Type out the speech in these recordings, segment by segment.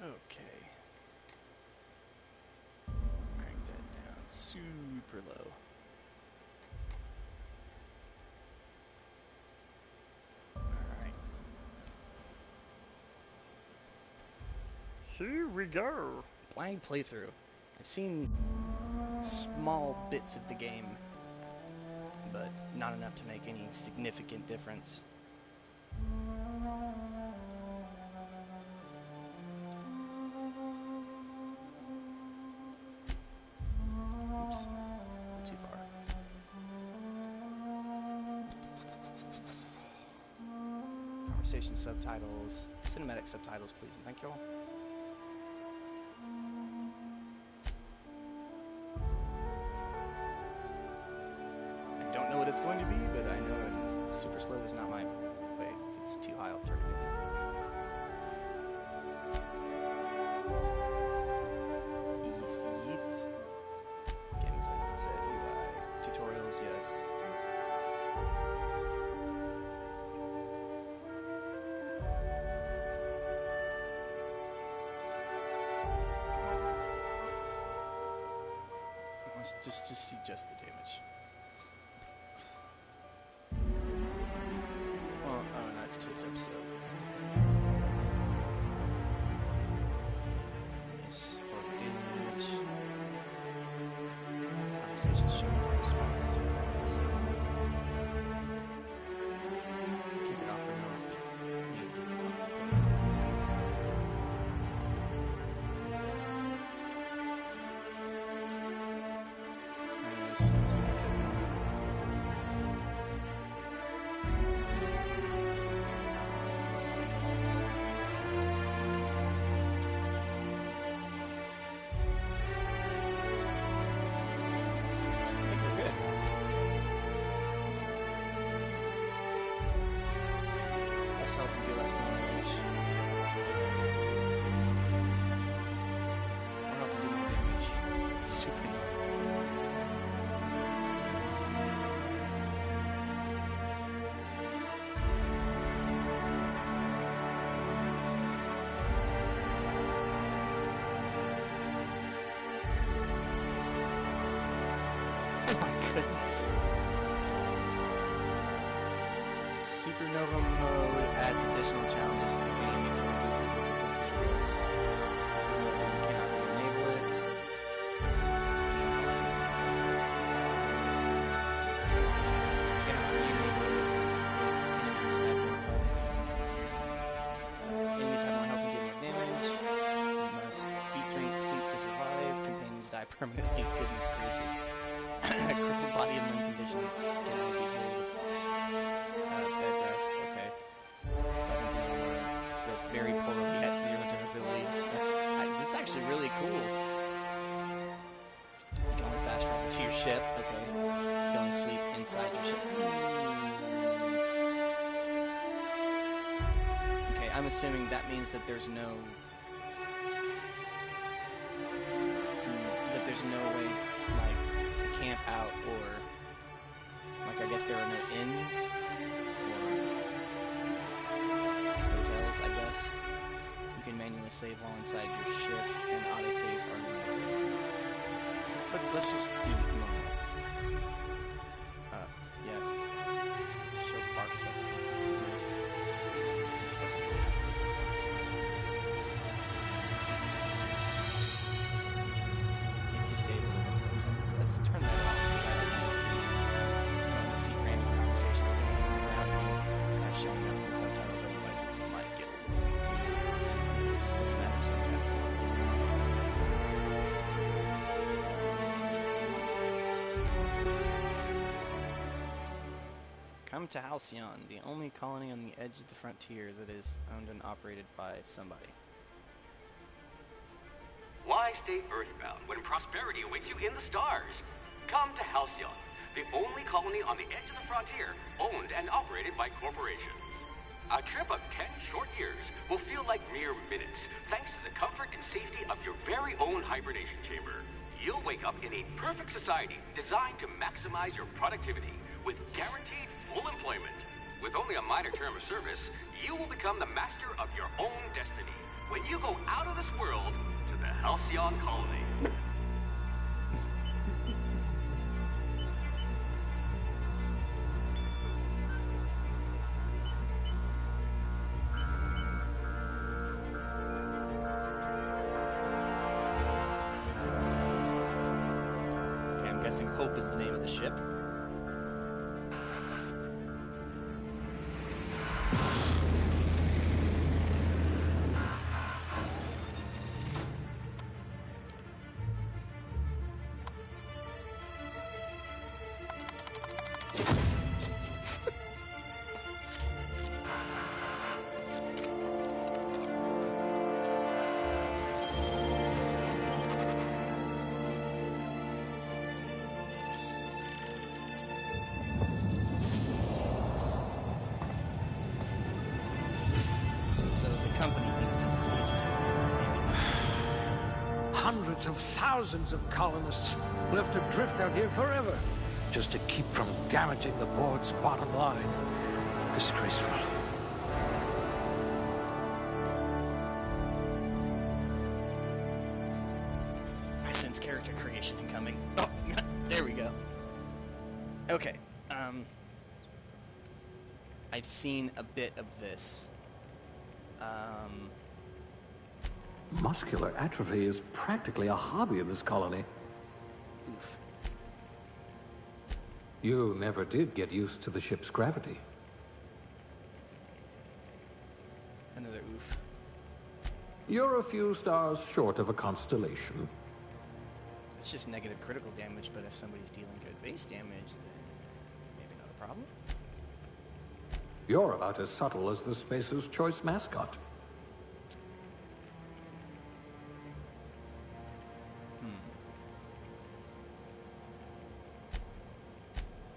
Okay. Crank that down super low. Alright. Here we go! Blind playthrough. I've seen small bits of the game, but not enough to make any significant difference. Oops. Too far. Conversation subtitles. Cinematic subtitles, please and thank you all. I don't know what it's going to be, but I know super slow is not my way. If it's too high, I'll turn it down. Yes. Games, like I said, UI. Tutorials, yes. Let's just see just the damage. Well, oh, no, it's today's episode. Yes, for damage. Conversation showing responses are awesome. Keep it off for now. Needs it. Anyways, let's make it. Supernova mode adds additional challenges to the game if you reduce the difficulty of this. You cannot re-enable it. Cannot re-enable it if enemies have more health and get more damage. You must eat, drink, sleep to survive. Companions die permanently. Goodness gracious. Crippled body and limb conditions can only be healed. Bed rest, okay. Weapons and armor work very poorly at 0 durability. That's actually really cool. You can only fast travel to your ship, okay. You can only sleep inside your ship. Okay, I'm assuming that means that there's no way, like, to camp out, or like, I guess there are no inns. I guess. You can manually save while inside your ship, and autosaves are limited. But let's just do normal. Yes. Show parts of it. Disable the subtitle. Let's turn that off, because I don't want to see random conversations going around me. I've shown up the subtitles, otherwise it might get cinematic subtitles. Come to Halcyon, the only colony on the edge of the frontier that is owned and operated by somebody. Why stay earthbound when prosperity awaits you in the stars? Come to Halcyon, the only colony on the edge of the frontier, owned and operated by corporations. A trip of 10 short years will feel like mere minutes, thanks to the comfort and safety of your very own hibernation chamber. You'll wake up in a perfect society designed to maximize your productivity with guaranteed full employment. With only a minor term of service, you will become the master of your own destiny. When you go out of this world Halcyon Colony. Okay, I'm guessing Hope is the name of the ship. So the company thinks he's a fugitive. Maybe he's not. Hundreds of thousands of colonists will have to drift out here forever just to keep from damaging the board's bottom line. Disgraceful. I sense character creation incoming. Oh, there we go. Okay. I've seen a bit of this. Muscular atrophy is practically a hobby in this colony. Oof. You never did get used to the ship's gravity. Another oof. You're a few stars short of a constellation. It's just negative critical damage, but if somebody's dealing good base damage, then maybe not a problem. You're about as subtle as the Spacer's Choice mascot.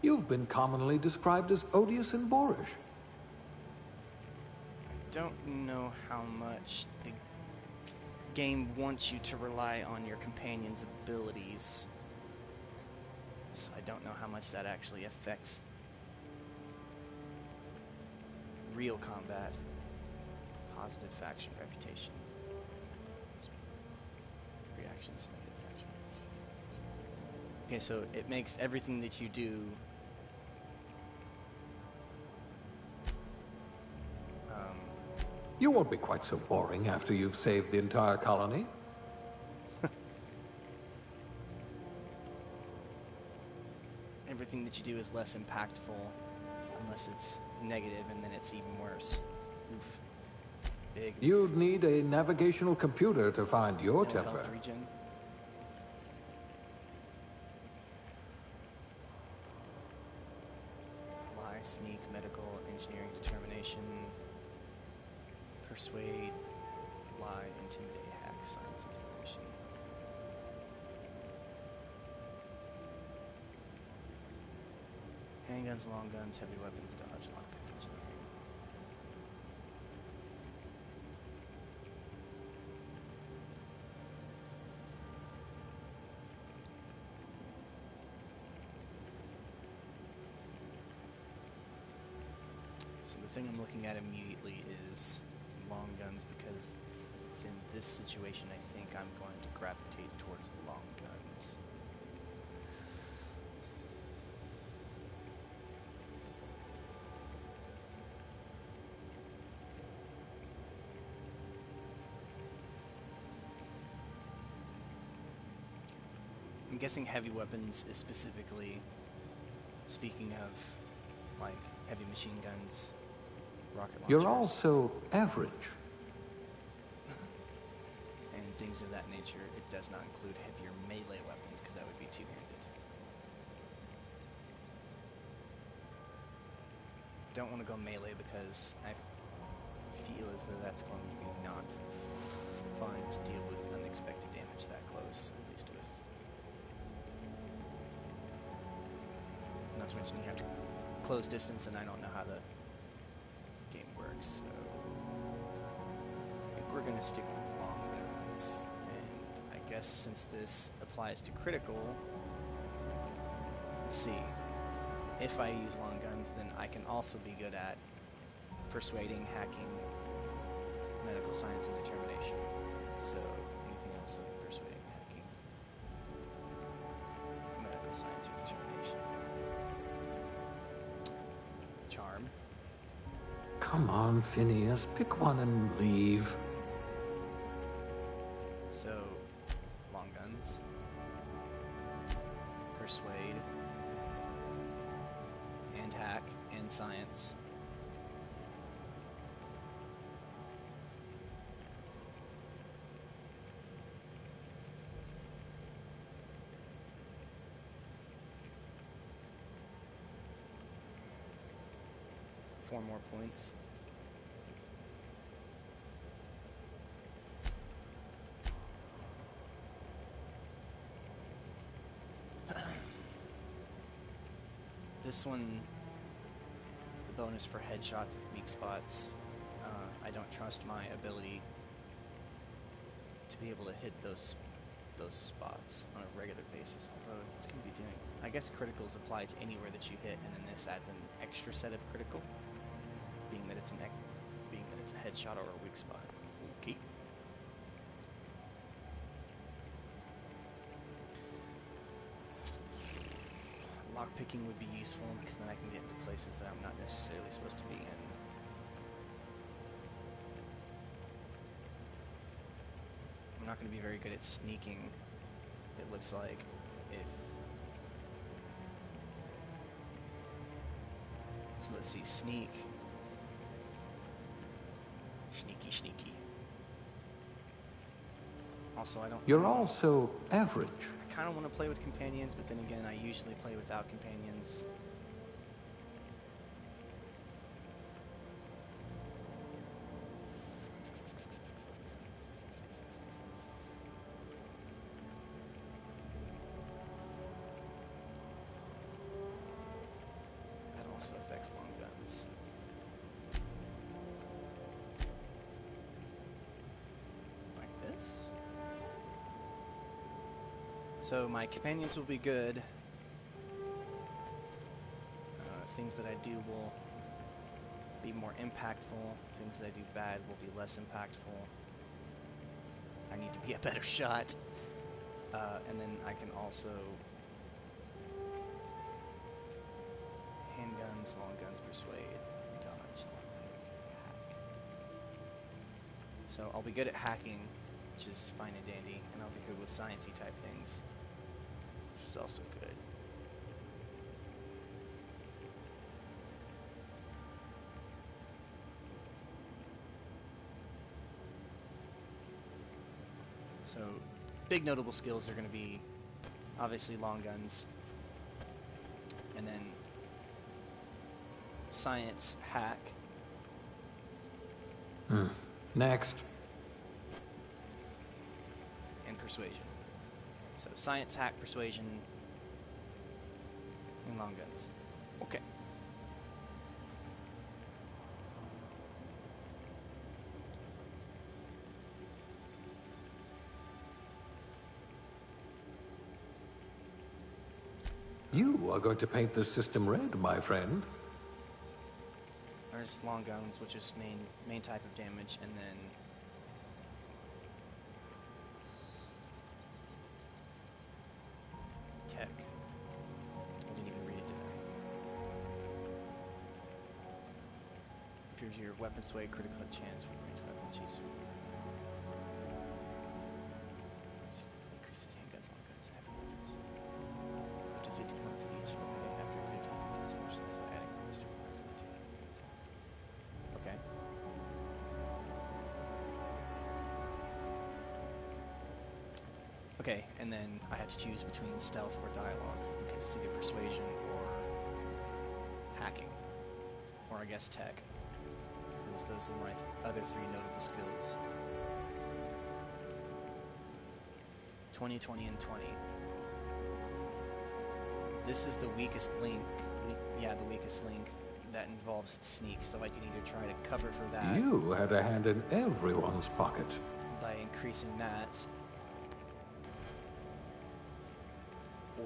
You've been commonly described as odious and boorish. I don't know how much the game wants you to rely on your companion's abilities. So I don't know how much that actually affects real combat. Positive faction reputation. Reactions, negative faction. Okay, so it makes everything that you do You won't be quite so boring after you've saved the entire colony. everything that you do is less impactful unless it's negative, and then it's even worse. Oof. Big. You'd need a navigational computer to find your No temper. health regen. Lie, sneak, medical, engineering, determination, persuade, lie, intimidate, hack, science, inspiration. Handguns, long guns, heavy weapons, dodge, lockpick, engineering. So the thing I'm looking at immediately is long guns, because in this situation I think I'm going to gravitate towards the long guns. I'm guessing heavy weapons is specifically speaking of like heavy machine guns, rocket launchers, You're also average. and things of that nature. It does not include heavier melee weapons, because that would be two-handed. Don't want to go melee because I feel as though that's going to be not fun to deal with unexpected damage that close, at least with. Not to mention you have to close distance, and I don't know how the game works, so I think we're going to stick with long guns. And I guess since this applies to critical, let's see. If I use long guns, then I can also be good at persuading, hacking, medical science, and determination. So anything else with Come on, Phineas. Pick one and leave. So, long guns, persuade, and hack, and science. Four more points. This one, the bonus for headshots at weak spots, I don't trust my ability to be able to hit those spots on a regular basis, although it's going to be doing... I guess criticals apply to anywhere that you hit, and then this adds an extra set of critical, being that it's a headshot or a weak spot. Okay. Lockpicking would be useful, because then I can get into places that I'm not necessarily supposed to be in. I'm not going to be very good at sneaking, it looks like, if... So let's see, sneak. Sneaky, sneaky. Also, I don't... You're also average. I kind of want to play with companions, but then again, I usually play without companions. That also affects long guns. Like this. So my companions will be good. Things that I do will be more impactful. Things that I do bad will be less impactful. I need to be a better shot. And then I can also... handguns, long guns, persuade, dodge, lockpick, hack. So I'll be good at hacking, which is fine and dandy, and I'll be good with sciencey type things, which is also good. So, big notable skills are going to be, obviously, long guns, and then science, hack. Next. And persuasion. So, science, hack, persuasion, and long guns. Okay. You are going to paint this system red, my friend. There's long guns, which is main type of damage, and then tech. I didn't even read it, did I? Appears your weapon sway critical hit chance for range weapon. Jeez. Increases handguns, long guns, heavy weapons. Up to 50 points each. Okay, after 50, you can specialize by adding points to whatever you take. Okay. Okay, and then I had to choose between stealth or dialogue, because it's either persuasion or hacking, or I guess tech, because those are my other three notable skills. 20, 20, and 20. This is the weakest link, the weakest link that involves sneak, so I can either try to cover for that. You had a hand in everyone's pocket. By increasing that,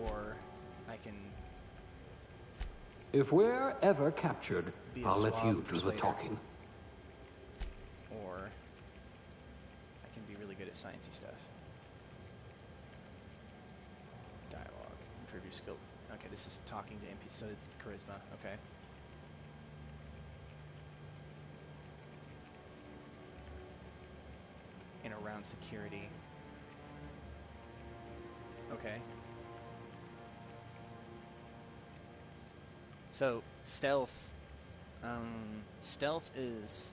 or I can... If we're ever captured, Be a I'll let suave you do the persuader. talking. Or I can be really good at sciencey stuff. Dialogue. Improve your skill. Okay, this is talking to NPCs, so it's charisma. Okay. ground security. Okay. So, stealth. Stealth is...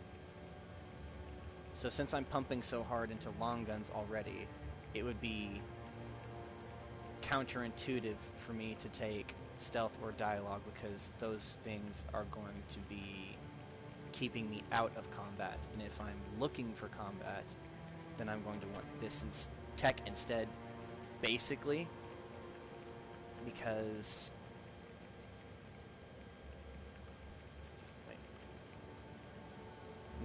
So since I'm pumping so hard into long guns already, it would be counterintuitive for me to take stealth or dialogue, because those things are going to be keeping me out of combat. And if I'm looking for combat, then I'm going to want this tech instead, basically, because... Wait.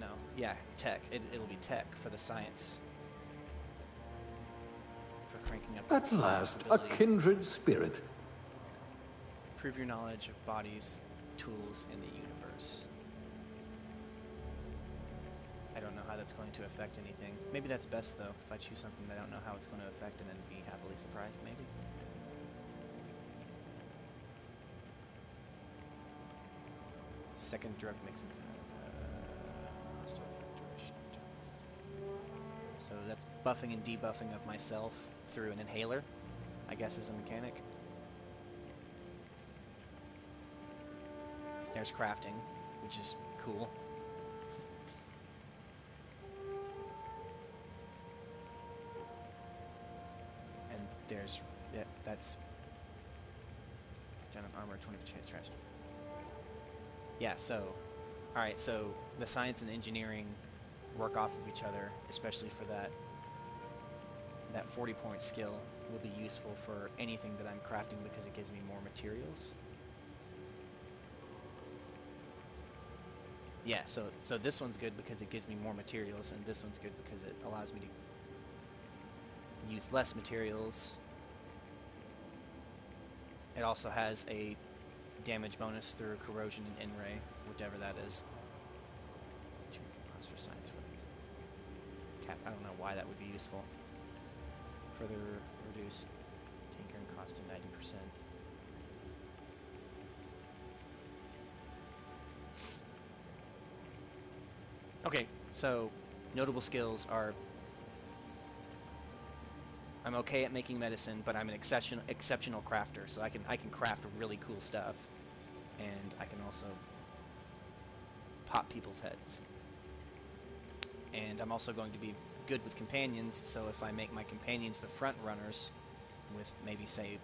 No, yeah, tech. It'll be tech for the science. For cranking up At last, a kindred spirit. Improve your knowledge of bodies, tools, and the universe. I don't know how that's going to affect anything. Maybe that's best, though, if I choose something that I don't know how it's going to affect and then be happily surprised, maybe. Second drug mixing zone. So that's buffing and debuffing of myself through an inhaler, I guess, as a mechanic. There's crafting, which is cool. And there's... Yeah, that's... General armor, 20% trash. Yeah, so... Alright, so the science and engineering work off of each other, especially for that 40-point skill will be useful for anything that I'm crafting because it gives me more materials. Yeah, so this one's good because it gives me more materials, and this one's good because it allows me to use less materials. It also has a damage bonus through corrosion and in-ray, whichever that is. For science focused. Cap, I don't know why that would be useful. Further reduce tinkering cost to 90%. Okay, so notable skills are I'm okay at making medicine, but I'm an exceptional crafter, so I can craft really cool stuff, and I can also pop people's heads. And I'm also going to be good with companions, so if I make my companions the front runners with maybe, say,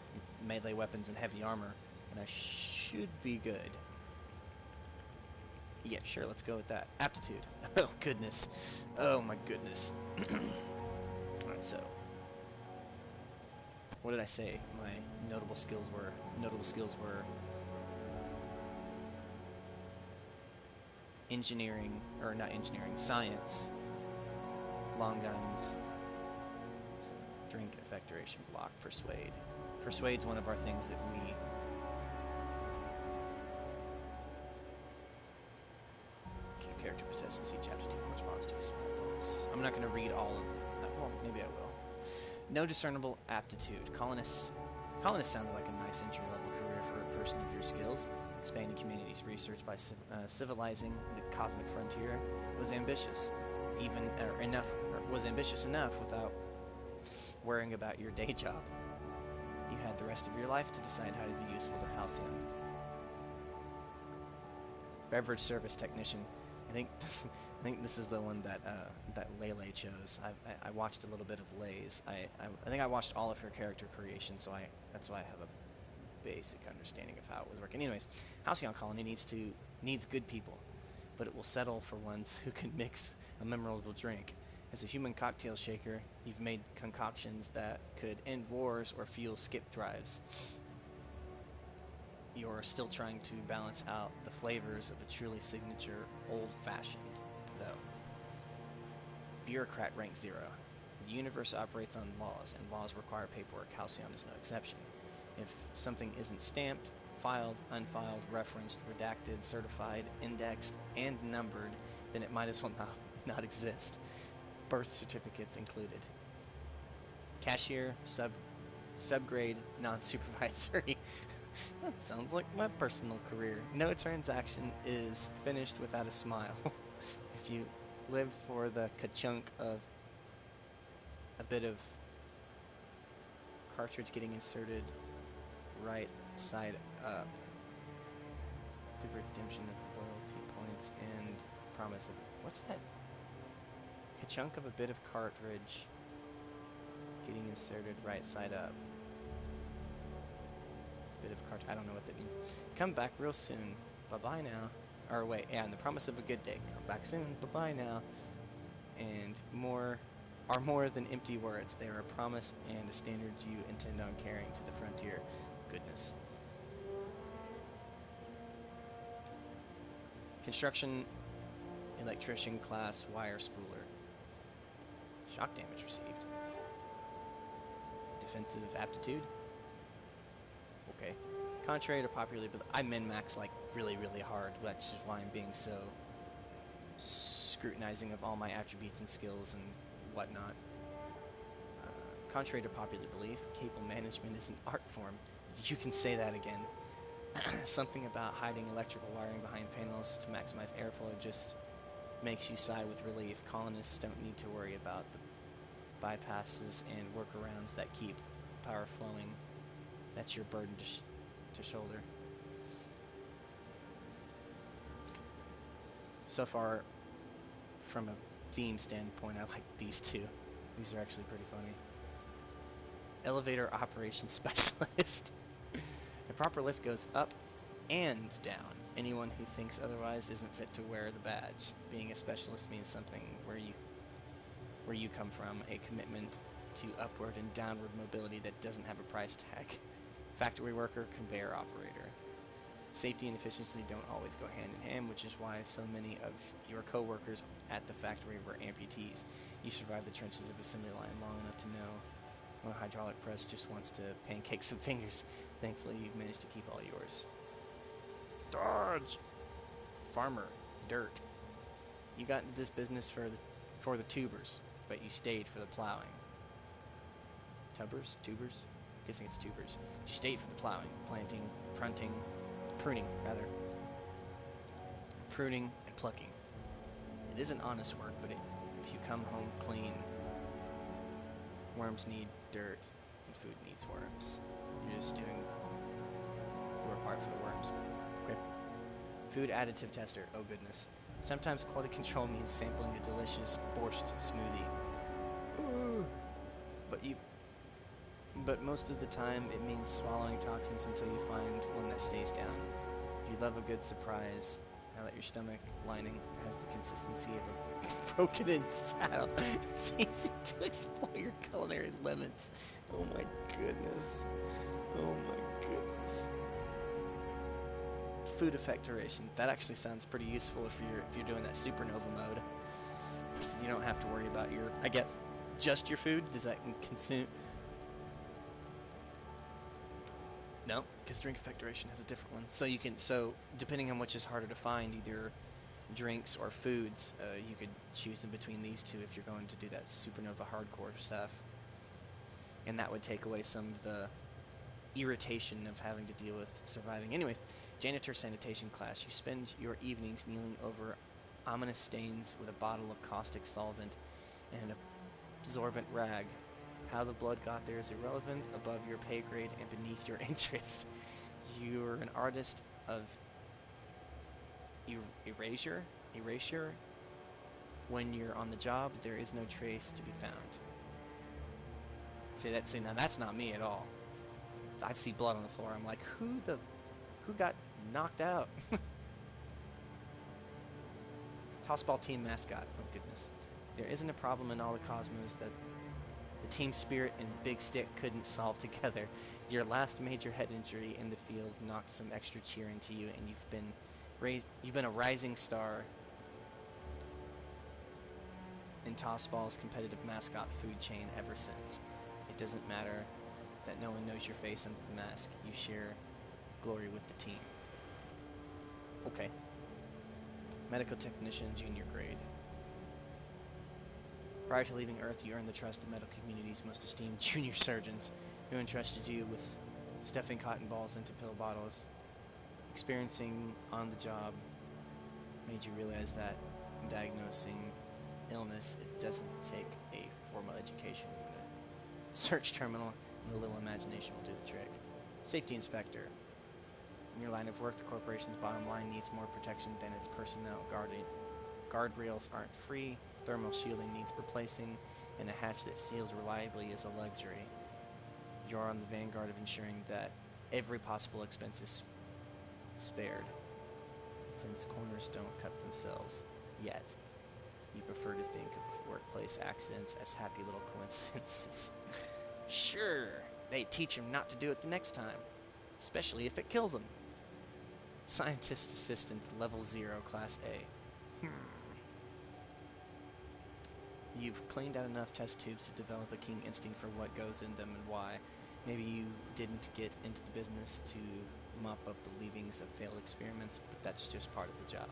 melee weapons and heavy armor, then I should be good. Yeah, sure, let's go with that. Aptitude. Oh, goodness. Oh, my goodness. Alright, so... What did I say my notable skills were? Notable skills were... engineering, or not engineering, science, long guns, drink, effect, duration, block, persuade. Persuade's one of our things that we... Character possesses each aptitude corresponds to a small bonus. I'm not going to read all of that. Well, maybe I will. No discernible aptitude. Colonists sounded like a nice entry-level career for a person of your skills. Expanding communities, research by civilizing the cosmic frontier was ambitious, was ambitious enough without worrying about your day job. You had the rest of your life to decide how to be useful to Halcyon. Beverage service technician. I think this is the one that that Lele chose. I watched a little bit of Lay's. I think I watched all of her character creation, so that's why I have a basic understanding of how it was working. Anyways, Halcyon Colony needs good people, but it will settle for ones who can mix a memorable drink. As a human cocktail shaker, you've made concoctions that could end wars or fuel skip drives. You're still trying to balance out the flavors of a truly signature old-fashioned, though. Bureaucrat rank 0. The universe operates on laws, and laws require paperwork. Halcyon is no exception. If something isn't stamped, filed, unfiled, referenced, redacted, certified, indexed, and numbered, then it might as well not exist. Birth certificates included. Cashier, subgrade, non-supervisory. That sounds like my personal career. No transaction is finished without a smile. If you live for the ka-chunk of a bit of cartridge getting inserted right side up. The redemption of loyalty points and promise of... What's that? A chunk of a bit of cartridge getting inserted right side up. Bit of cartridge. I don't know what that means. Come back real soon. Bye-bye now. Or wait, yeah, and the promise of a good day. Come back soon. Bye-bye now. And more are more than empty words. They are a promise and a standard you intend on carrying to the frontier. Goodness. Construction electrician class wire spooler. Shock damage received. Defensive aptitude. Okay. Contrary to popular belief, I min-max like really, really hard. That's just why I'm being so scrutinizing of all my attributes and skills and whatnot. Contrary to popular belief, cable management is an art form. You can say that again. Something about hiding electrical wiring behind panels to maximize airflow just makes you sigh with relief. Colonists don't need to worry about the bypasses and workarounds that keep power flowing. That's your burden to shoulder. So far, from a theme standpoint, I like these two. These are actually pretty funny. Elevator operations specialist. The proper lift goes up and down. Anyone who thinks otherwise isn't fit to wear the badge. Being a specialist means something where you come from, a commitment to upward and downward mobility that doesn't have a price tag. Factory worker, conveyor operator. Safety and efficiency don't always go hand in hand, which is why so many of your co-workers at the factory were amputees. You survived the trenches of assembly line long enough to know when a hydraulic press just wants to pancake some fingers. Thankfully, you've managed to keep all yours. Dodge! Farmer, dirt. You got into this business for the tubers, but you stayed for the plowing. Tubers? Tubers? Guessing it's tubers. You stayed for the plowing, planting, pruning, rather. Pruning and plucking. It isn't honest work, but if you come home clean, worms need dirt, and food needs worms. You're just doing your part for the worms. Okay. Food additive tester. Oh goodness. Sometimes quality control means sampling a delicious borscht smoothie. But most of the time it means swallowing toxins until you find one that stays down. You love a good surprise now that your stomach lining has the consistency of a broken-in saddle. It's easy to explore your culinary limits. Oh my goodness. Oh my goodness. Food effect duration. That actually sounds pretty useful if you're doing that supernova mode. So you don't have to worry about your, I guess, just your food. Does that consume? No, because drink effect duration has a different one. So you can, depending on which is harder to find, either drinks or foods, you could choose in between these two if you're going to do that supernova hardcore stuff. And that would take away some of the irritation of having to deal with surviving. Anyways, janitor sanitation class. You spend your evenings kneeling over ominous stains with a bottle of caustic solvent and an absorbent rag. How the blood got there is irrelevant, above your pay grade, and beneath your interest. You're an artist of erasure. When you're on the job, there is no trace to be found. Now that's not me at all. I see blood on the floor. I'm like, who got knocked out? Tossball team mascot. Oh goodness. There isn't a problem in all the cosmos that the team spirit and big stick couldn't solve together. Your last major head injury in the field knocked some extra cheer into you, and you've been a rising star in Tossball's competitive mascot food chain ever since. It doesn't matter that no one knows your face under the mask. You share glory with the team. Okay. Medical technician, junior grade. Prior to leaving Earth, you earned the trust of medical community's most esteemed junior surgeons, who entrusted you with stuffing cotton balls into pill bottles. Experiencing on the job made you realize that in diagnosing illness, it doesn't take a formal education. Search terminal and a little imagination will do the trick. Safety inspector. In your line of work, the corporation's bottom line needs more protection than its personnel. Guardrails aren't free, thermal shielding needs replacing, and a hatch that seals reliably is a luxury. You're on the vanguard of ensuring that every possible expense is spared, since corners don't cut themselves yet. You prefer to think of workplace accidents as happy little coincidences. Sure, they teach him not to do it the next time, especially if it kills him. Scientist assistant, level 0, class A. You've cleaned out enough test tubes to develop a keen instinct for what goes in them and why. Maybe you didn't get into the business to mop up the leavings of failed experiments, but that's just part of the job.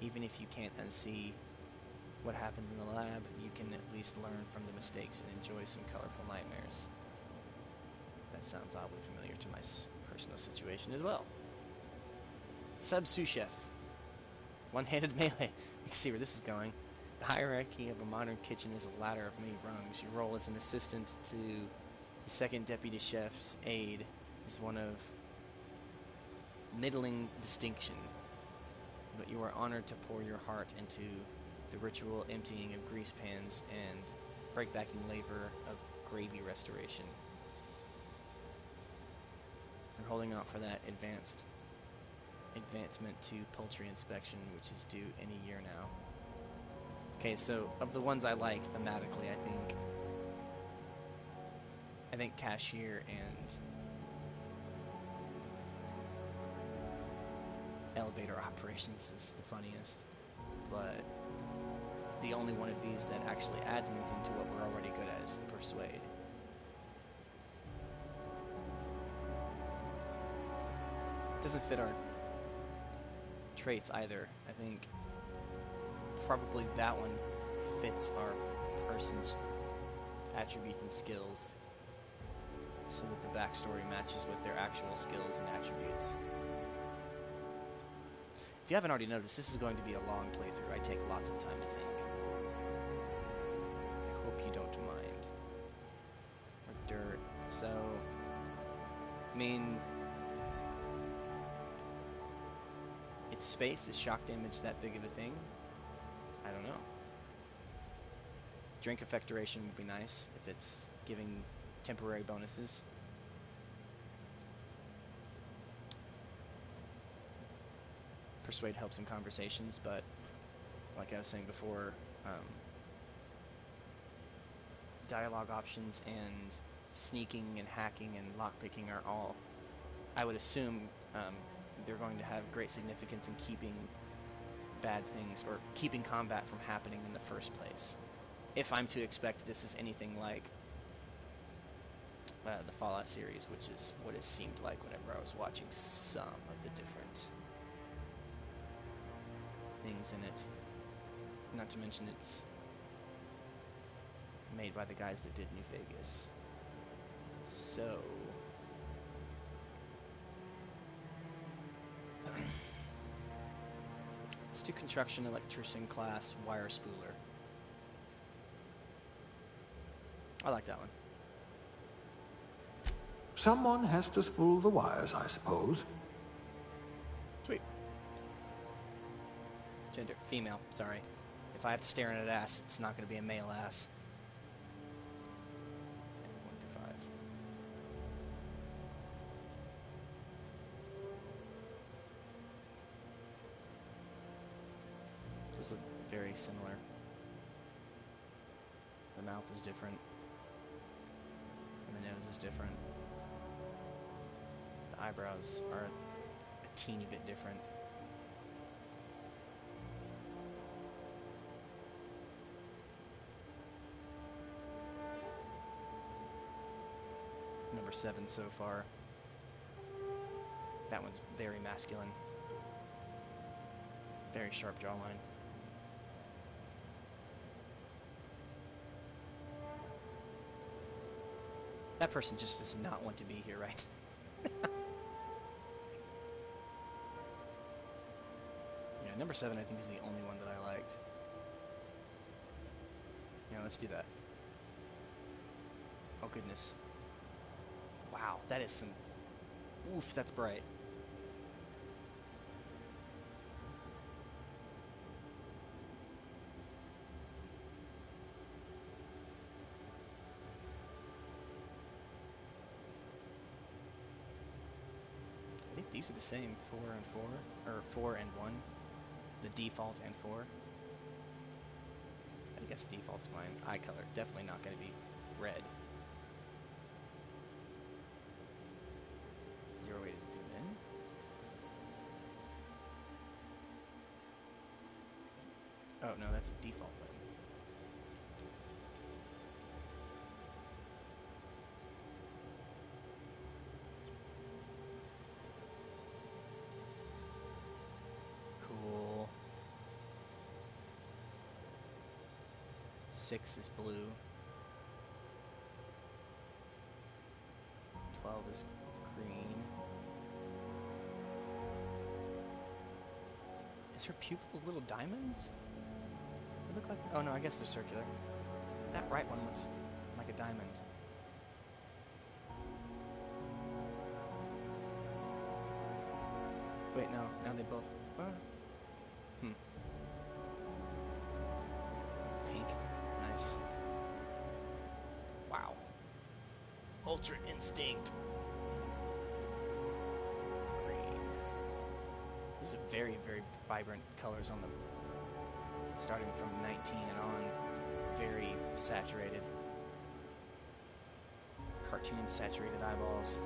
Even if you can't unsee what happens in the lab, you can at least learn from the mistakes and enjoy some colorful nightmares. That sounds oddly familiar to my personal situation as well. Sub-sous chef. One-handed melee. You can see where this is going. The hierarchy of a modern kitchen is a ladder of many rungs. Your role as an assistant to the second deputy chef's aide is one of middling distinction, but you are honored to pour your heart into the ritual emptying of grease pans and breakbacking labor of gravy restoration. You're holding out for that advancement to poultry inspection, which is due any year now. Okay, so of the ones I like thematically, I think cashier and elevator operations is the funniest, but the only one of these that actually adds anything to what we're already good at is the persuade. It doesn't fit our traits either. I think probably that one fits our person's attributes and skills so that the backstory matches with their actual skills and attributes. If you haven't already noticed, this is going to be a long playthrough. I take lots of time to think. I hope you don't mind. Or dirt. So, I mean, its space, is shock damage that big of a thing? I don't know. Drink effect duration would be nice if it's giving temporary bonuses. Persuade helps in conversations, but like I was saying before, dialogue options and sneaking and hacking and lockpicking are all, I would assume, they're going to have great significance in keeping bad things, or keeping combat from happening in the first place. If I'm to expect this is anything like the Fallout series, which is what it seemed like whenever I was watching some of the different things in it. Not to mention it's made by the guys that did New Vegas. So let's do construction electrician class wire spooler. I like that one. Someone has to spool the wires, I suppose. Sweet. Gender, female, sorry. If I have to stare at an ass, it's not going to be a male ass. 1 through 5. Those look very similar. The mouth is different. And the nose is different. The eyebrows are a teeny bit different. Number 7 so far. That one's very masculine. Very sharp jawline. That person just does not want to be here, right? Yeah, number 7 I think is the only one that I liked. Yeah, let's do that. Oh, goodness. Wow, that is some... Oof, that's bright. I think these are the same, 4 and 4, or 4 and 1. The default and 4. I guess default's mine. Eye color, definitely not going to be red. Is there a way to zoom in? Oh, no, that's a default button. Cool. 6 is blue. 12 is green. Is her pupils little diamonds? They look like... Oh no, I guess they're circular. That right one looks like a diamond. Wait, no. Now they both... Pink. Nice. Wow. Ultra Instinct. Green. These are very, very vibrant colors on them. Starting from 19 and on. Very saturated. Cartoon saturated eyeballs.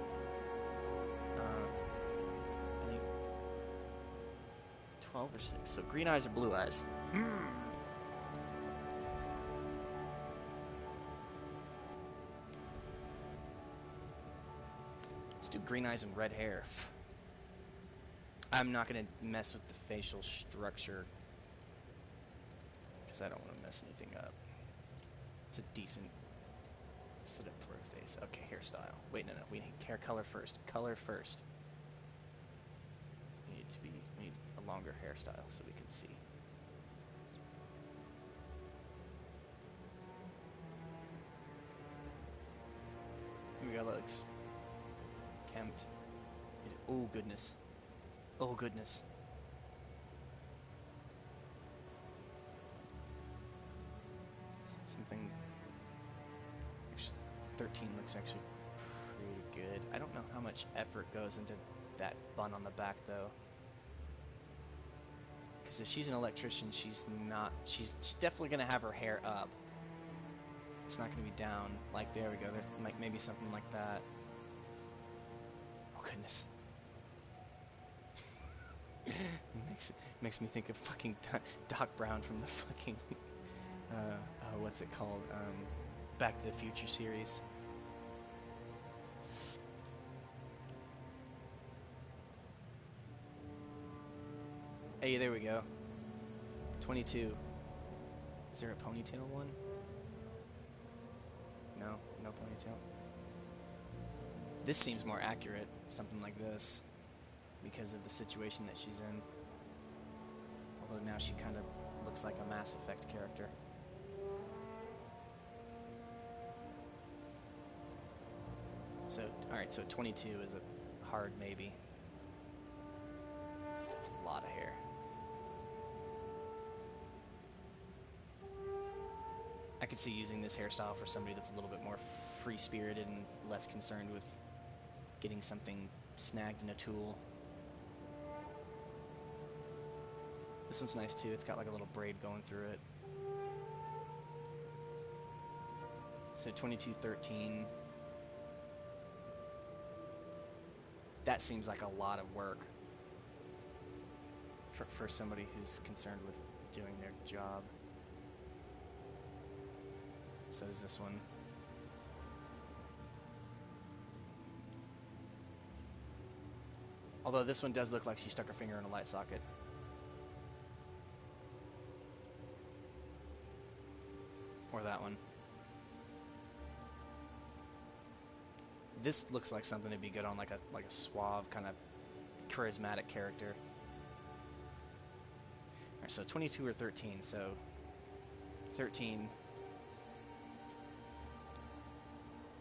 I think 12 or 6. So green eyes or blue eyes? Let's do green eyes and red hair. I'm not going to mess with the facial structure because I don't want to mess anything up. It's a decent setup for a face. Okay, hairstyle. Wait, no, we need hair color first. Color first. We need a longer hairstyle so we can see. Here we go, legs. Kempt. Oh, goodness. Oh, goodness. Something... 13 looks actually pretty good. I don't know how much effort goes into that bun on the back, though. Because if she's an electrician, she's definitely going to have her hair up. It's not going to be down. Like, there we go. There's like maybe something like that. Oh, goodness. makes me think of fucking Doc Brown from the fucking... what's it called? Back to the Future series. Hey, there we go. 22. Is there a ponytail one? No, no ponytail. This seems more accurate, something like this, because of the situation that she's in. Although now she kind of looks like a Mass Effect character. So, alright, so 22 is a hard maybe. That's a lot of hair. I could see using this hairstyle for somebody that's a little bit more free-spirited and less concerned with getting something snagged in a tool. This one's nice too. It's got like a little braid going through it. So 2213. That seems like a lot of work for somebody who's concerned with doing their job. So does this one. Although this one does look like she stuck her finger in a light socket. Or that one. This looks like something that'd be good on like a suave, kind of charismatic character. Alright, so 22 or 13, so 13.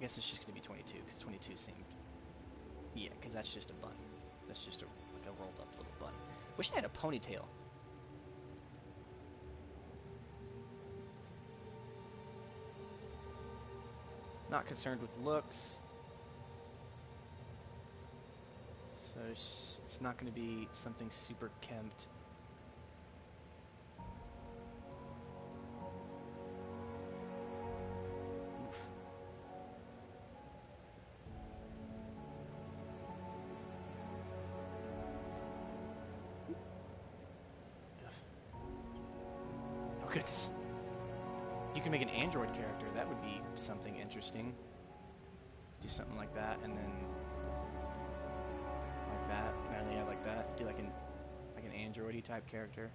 guess it's just going to be 22, because 22 seemed... Yeah, because that's just a bun. That's just like a rolled up little bun. Wish they had a ponytail. Not concerned with looks. So it's not going to be something super kempt. Oof. Oh goodness. You can make an android character. That would be something interesting. Do something like that, and then like that. Yeah, like that. Do like an android-y type character.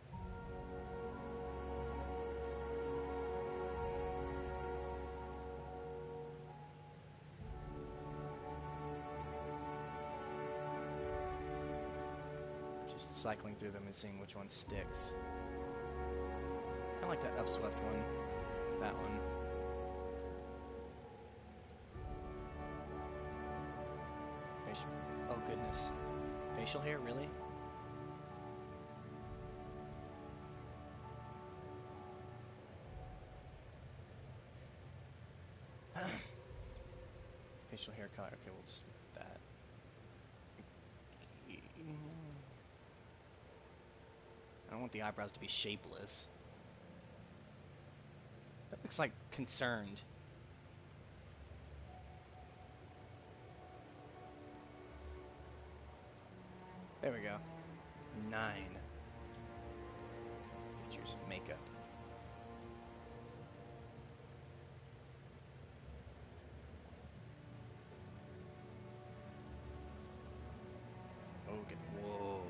Just cycling through them and seeing which one sticks. Kind of like that upswept one. That one. Oh goodness. Facial hair, really? Facial hair color. Okay, we'll just look at that. I don't want the eyebrows to be shapeless. That looks like concerned. There we go. 9. Features makeup. Oh, good. Whoa.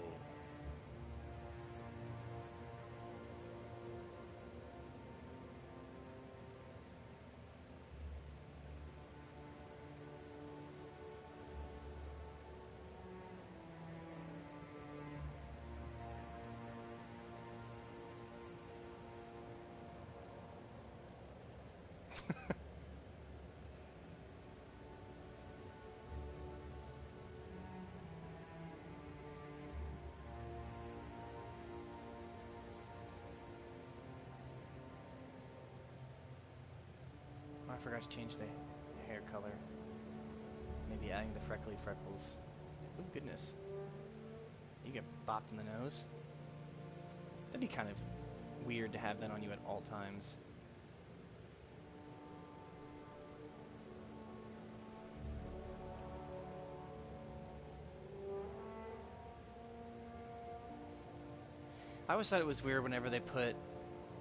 Oh, I forgot to change the hair color. Maybe adding the freckly freckles. Oh goodness. You get bopped in the nose? That'd be kind of weird to have that on you at all times. I always thought it was weird whenever they put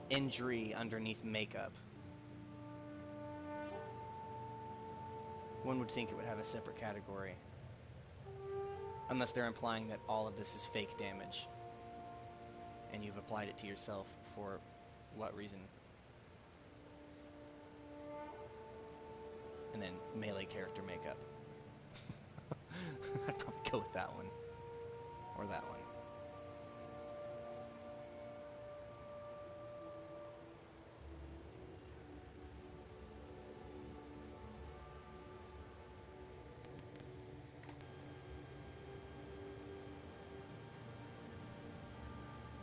injury underneath makeup. One would think it would have a separate category. Unless they're implying that all of this is fake damage. And you've applied it to yourself for what reason? And then melee character makeup. I'd probably go with that one. Or that one.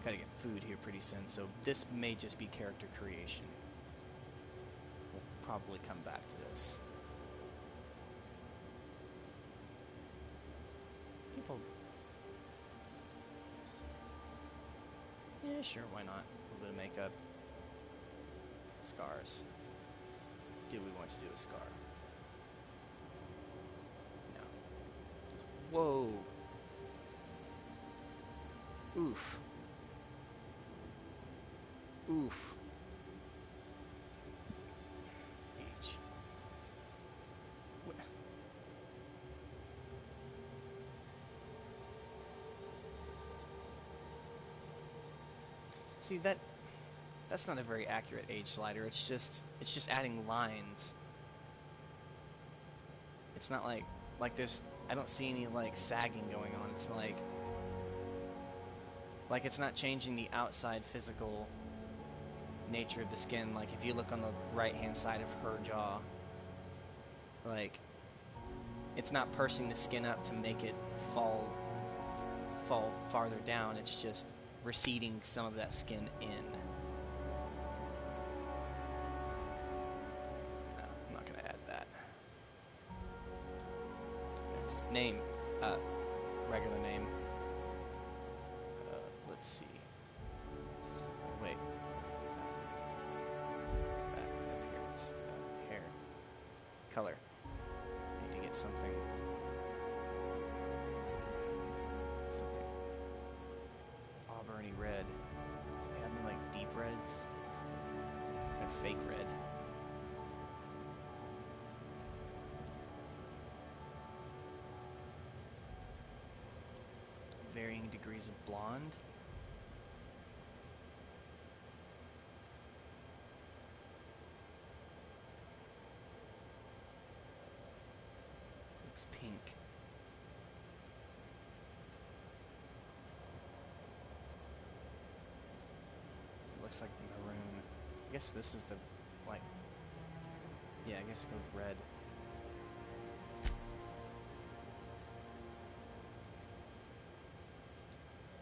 Gotta get food here pretty soon, so this may just be character creation. We'll probably come back to this. People... Yeah, sure, why not? A little bit of makeup. Scars. Do we want to do a scar? No. Whoa! Oof. Oof. H. What? See, that's not a very accurate age slider. It's just adding lines. It's not like there's, I don't see any like sagging going on. It's like it's not changing the outside physical nature of the skin. Like if you look on the right hand side of her jaw, Like, it's not pursing the skin up to make it fall farther down. It's just receding some of that skin in. No, I'm not gonna add that. Next name, regular name. Let's see. Wait. Back appearance. Hair. Color. Need to get something. Auburny red. Do they have any like deep reds? Or fake red? Varying degrees of blonde. Looks pink. It looks like maroon. I guess this is the, like, yeah, I guess go with red.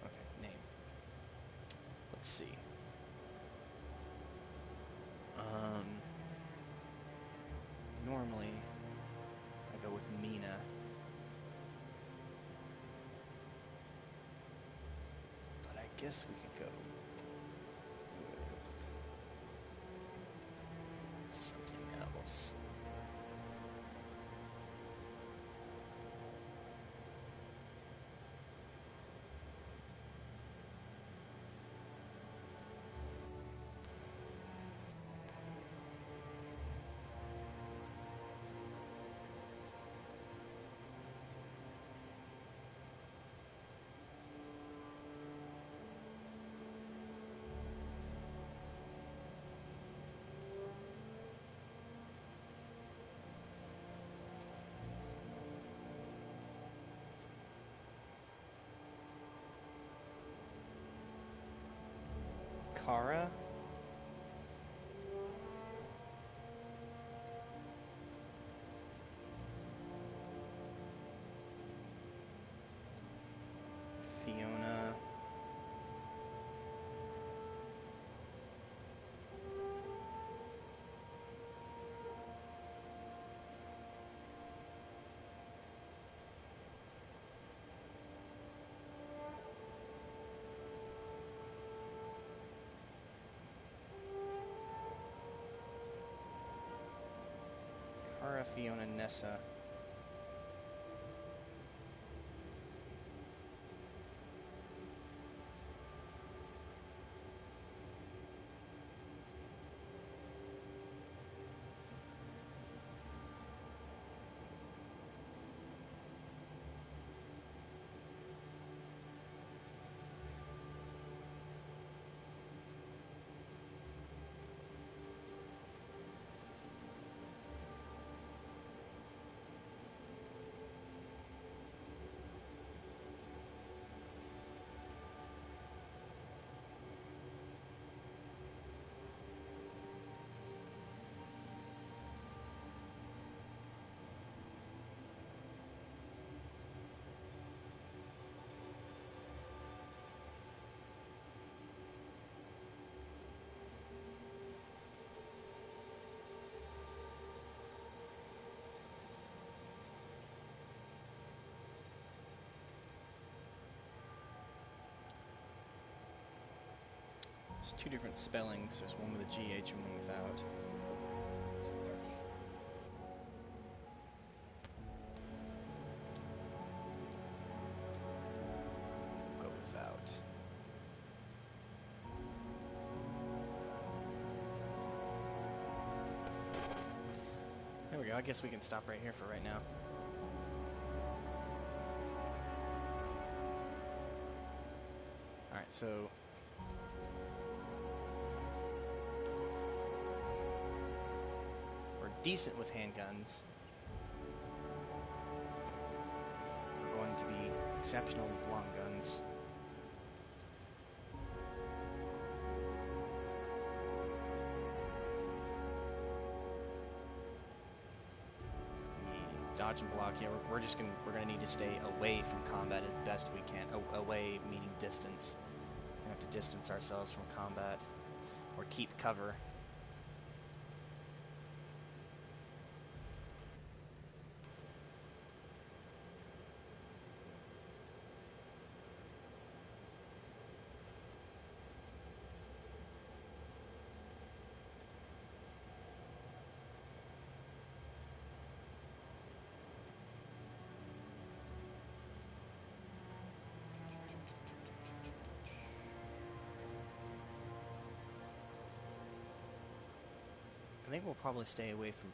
Okay, name. Let's see. Normally, I go with Mina. But I guess we could go with something else. Kara? Fiona? Kara, Fiona, Nessa. There's two different spellings. There's one with a GH and one without. Go without. There we go. I guess we can stop right here for right now. Alright, so decent with handguns. We're going to be exceptional with long guns. dodge and block. Yeah, we're gonna need to stay away from combat as best we can. Away meaning distance. We have to distance ourselves from combat, or keep cover. I think we'll probably stay away from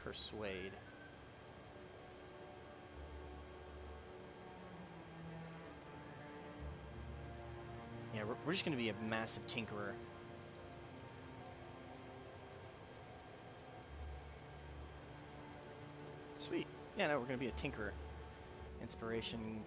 Persuade. Yeah, we're just going to be a massive tinkerer. Sweet. Yeah, no, we're going to be a tinkerer. Inspiration.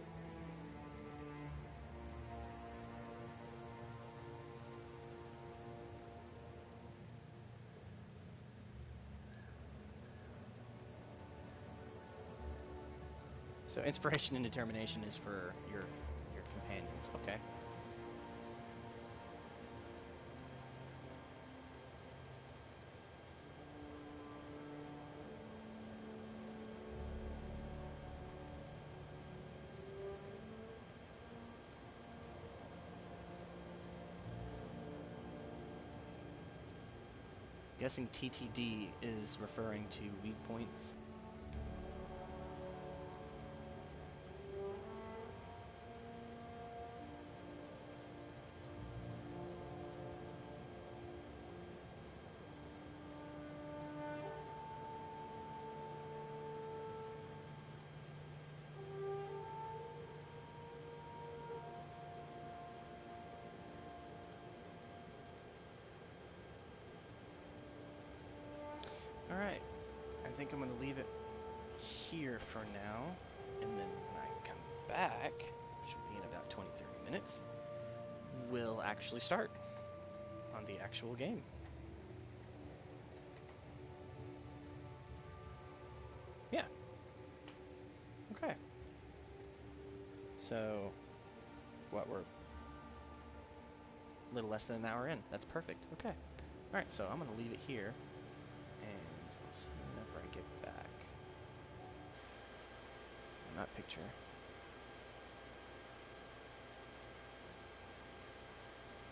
So inspiration and determination is for your companions. Okay. Guessing TTD is referring to weak points. Alright, I think I'm going to leave it here for now, and then when I come back, which will be in about 20-30 minutes, we'll actually start on the actual game. Yeah. Okay. So, what, we're a little less than an hour in. That's perfect. Okay. Alright, so I'm going to leave it here. And we'll see whenever I get back. Not picture.